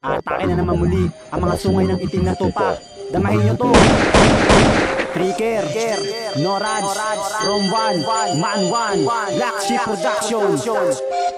Atake na naman muli ang mga sungay ng itim na tupa. Damahin nyo to. Tricker, Norad, From 1, Man 1, Black Sheep Production.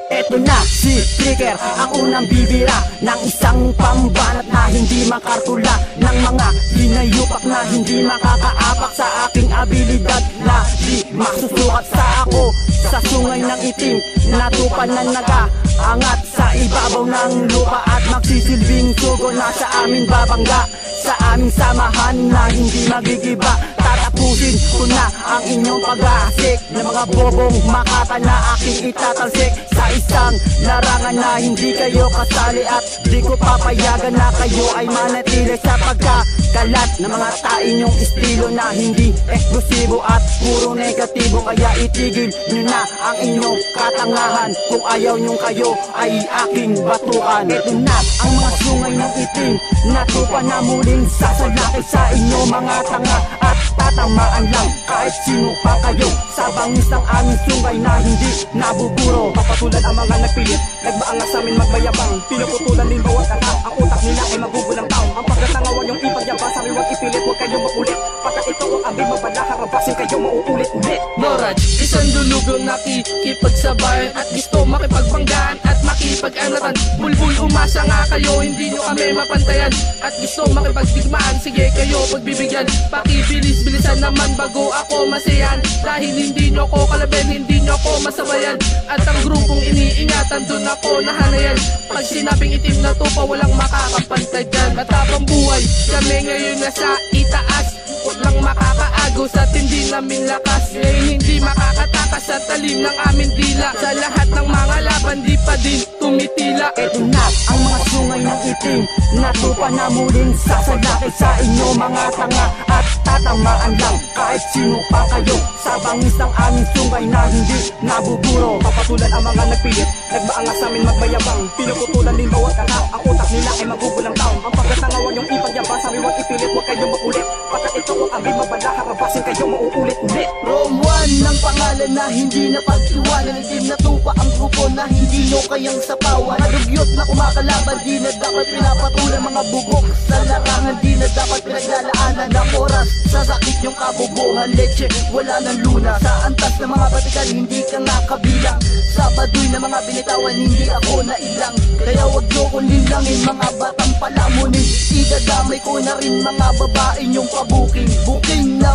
Eto na si Tricker, ang unang bibira ng isang pambanat na hindi makartula, ng mga hinayupak na hindi makakaapak sa aking abilidad na di masusukat sa ako. Sa sungay ng itim na tupa na nag-aangat sa ibabaw ng lupa at magsisilbing sugo na sa amin babangga. Sa aming samahan na hindi magigiba, tatapusin ko na ang inyong pag-aasik na mga bobong makata na aking itatalsik sa isang larangan na hindi kayo kasali. At di ko papayagan na kayo ay manatili sa pagkakalat ng mga tainyong estilo na hindi eksklusibo at puro negatibo. Kaya itigil nyo na ang inyong katangahan kung ayaw nyong kayo ay aking batukan. Ito na ang mga sungay ng itim na tupa na muling sasalakay sa inyo mga tanga, at tatamaan lang kahit sino pa kayo sa bangis ng aming sungay na hindi nabuburo. Papatulan ang mga nagpilit, nagbaangas sa amin magmayabang, pinuputulan din bawat kata, ang utak nila ay magugulang taong. Ang pagkatangawan yung ipagyabang, sabi huwag ipilit, huwag kayong makulit, pagkat ito ang aming mabala, harabasin kayo mauulit-ulit. Norad, isang dulugong nakikipagsabayan at gusto makipagbanggaan at makipag-anatan. Bulbul, umasa nga kayo, hindi nyo kami mapantayan at gusto makipagdigmaan, sige kayo pagbibigyan. Pakibilis-bilisan naman bago ako masayan, dahil hindi nyo ko kalaben, hindi nyo ko masabayan. At ang grupong iniingatan, dun ako nahanayan. Pag sinabing itim na tupa, walang makakapantay dyan. Matapang buhay, kami ngayon nasa itaas, huwag lang makakaagos at hindi namin lakas. Ngayon hindi makakatakas sa talim ng aming dila. Sa lahat ng mga laban, di pa din tumitila. Ito na ang mga sungay ng itim na tupa na muling sasalakay sa inyo mga tanga, at tatamaan lang kahit sino pa kayo sa bangis ng aming sungay na hindi nabuburo. Papatulan ang mga nagpilit, nagbaangas sa amin magmayabang, pinuputulan din bawat kata, ang utak nila ay magugulang taong. Ang pagkatangawan yung ipagyabang, sabi huwag ipilit, huwag kayong makulit, pagkat ito ang aming mabala, harabasin kayo mauulit-ulit. From 1 ng pangalan na hindi napag-iwanan, itim na tupa ang grupo na hindi nyo kayang sapawan. Madugyot na kumakalaban, di na dapat pinapatulan, mga bugok sa larangan, di na dapat pinaglalaanan ng oras. Sa sakit yung kabubuhan, leche, wala ng luna. Sa antas ng mga batikan, hindi ka nga kabilang. Sa baduy na mga binitawan, hindi ako nailang. Kaya wag nyo kong lilangin, mga batang palamunin. Idadamay ko na rin mga babae nyong pabuking.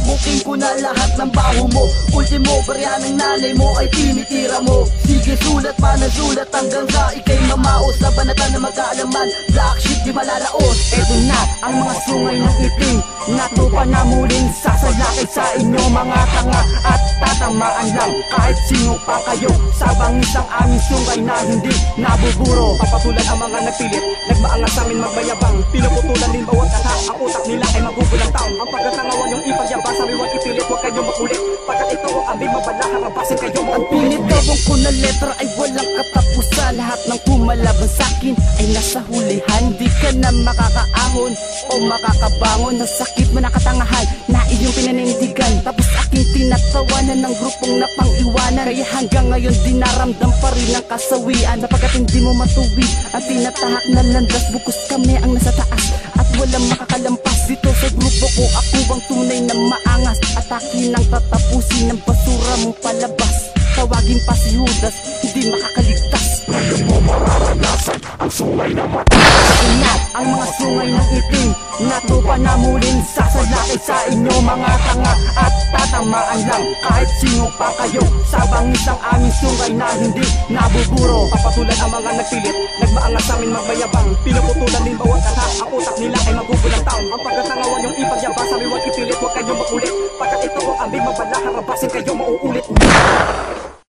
Buking ko na lahat ng baho mo. Ultimo, barya ng nanay mo ay tinitira mo. Sige, sulat pa na sulat hanggang sa ikay mamaos. Sa banatan na magkaalaman, black sheep di malalaos. Ito na ang mga sungay ng itim na tupa na muling sasalakay sa inyo mga tanga, at tatamaan lang kahit sino pa kayo sa bangis ng aming sungay na hindi nabuburo. Papatulan ang mga nagpilit, nagbaangas sa amin magmayabang, pinuputulan din bawat kata, ang utak nila ay magugulang taong. Ang pagkatangawan yung ipagyabang, sabi huwag ipilit, huwag kayong makulit, pagkat ito ang aming mabala, harabasin kayo Ang mauulit-ulit. pinitawang ko na letra ay walang katapusan. Lahat ng kumalaban sa'kin ay nasa hulihan. Di ka na makakaahon o makakabangon. Nasakit mo na katangahan na iyong pinanindigan, tapos aking tinatawanan ng grupong napang-iwanan. Kaya hanggang ngayon dinaramdam pa rin ang kasawian, sapagkat hindi mo matuwid ang tinatahak na landas. Bukos kami ang nasa taas at walang makakalampas dito sa grupo ko. Ako ang tunay na maangas, at akin ang tatapusin ng basura mong palabas. Tawagin pa si Judas, hindi makakaligtas. Ngayon mo mararanasan ang sungay na mataas. Ang mga sungay ng itim na tupa na muling sasalakay sa inyo mga tanga, at tatamaan lang kahit sino pa kayo sa bangis ng aming sungay na hindi nabuburo. Papatulan ang mga nagpilit, nagbaangas sa amin magmayabang, pinuputulan din bawat kata, ang utak nila ay magugulang taong. Ang pagkatangawan yung ipagyabang, sabi huwag ipilit, huwag kayong makulit, pagkat ito ang aming mabala, harabasin kayo mauulit.